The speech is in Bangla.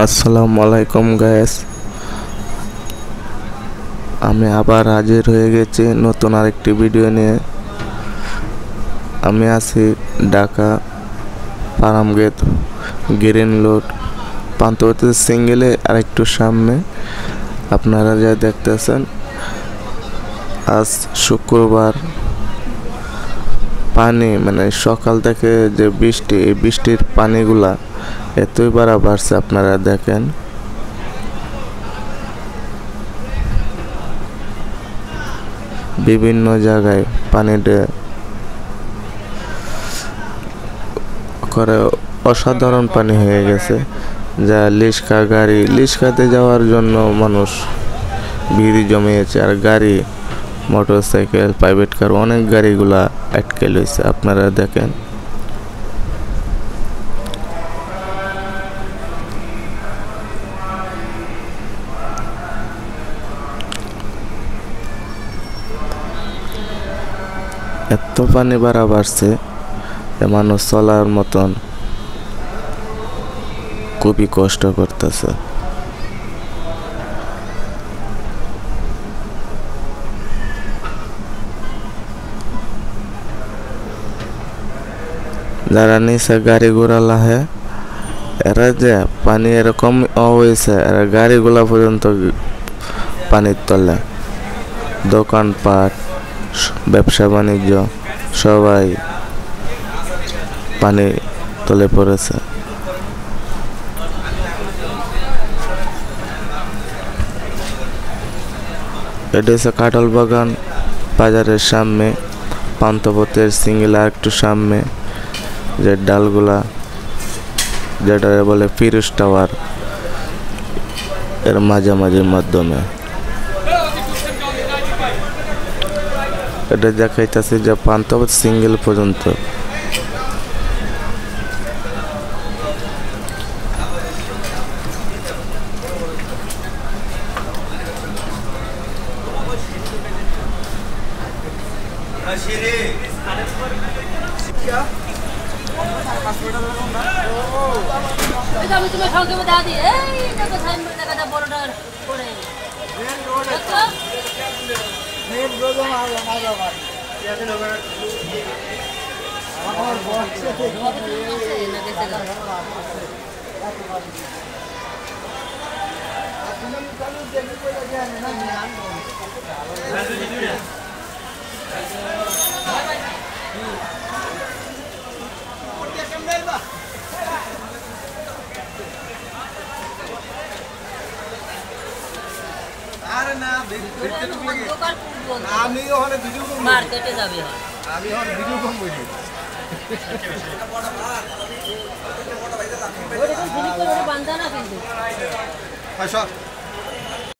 আসসালামু আলাইকুম গাইস, আমি আবার হাজির হয়ে গেছি নতুন আরেকটি ভিডিও নিয়ে। আমি আছি ঢাকা ফার্মগেট গ্রিন রোড পান্থপথের সিঙ্গেলে আরেকটু সামনে। আপনারা যা দেখতেছেন, আজ শুক্রবার, পানি মানে সকাল থেকে যে বৃষ্টি, এই বৃষ্টির পানিগুলা এতই বাড়ছে আপনারা দেখেন। বিভিন্ন জায়গায় পানিতে করে অসাধারণ পানি হয়ে গেছে, যা লিশকাতে যাওয়ার জন্য মানুষ ভিড় জমিয়েছে। আর গাড়ি, মোটরসাইকেল, প্রাইভেট কার, অনেক গাড়িগুলা আটকে লইছে আপনারা দেখেন। এত পানি বাড়ছে যে মানুষ চলার মতন খুবই কষ্ট করতেছে। যারা নিচে গাড়ি ঘোড়া লাহে, এরা যে পানি এরকম হয়েছে, এরা গাড়িগুলা পর্যন্ত পানির তলে। দোকানপাট, ব্যবসা বাণিজ্য সবাই পানি তলে পড়েছে। এটা হচ্ছে কাঁঠাল বাগান বাজারের সামনে, পান্থপথের সিঙ্গেল আর একটু সামনে যে ডালগুলা, যেটা বলে ফিরোজ টাওয়ার, এর মাঝামাঝির মাধ্যমে এটা দেখাইতেছে যে পান্থপথ সিঙ্গেল পর্যন্ত। আমি ওখানে ভিডিও করব, মার্কেটে যাবে, আমি ওখানে ভিডিও করব। ওটা ভিডিও করে বান্দা না কিন্তু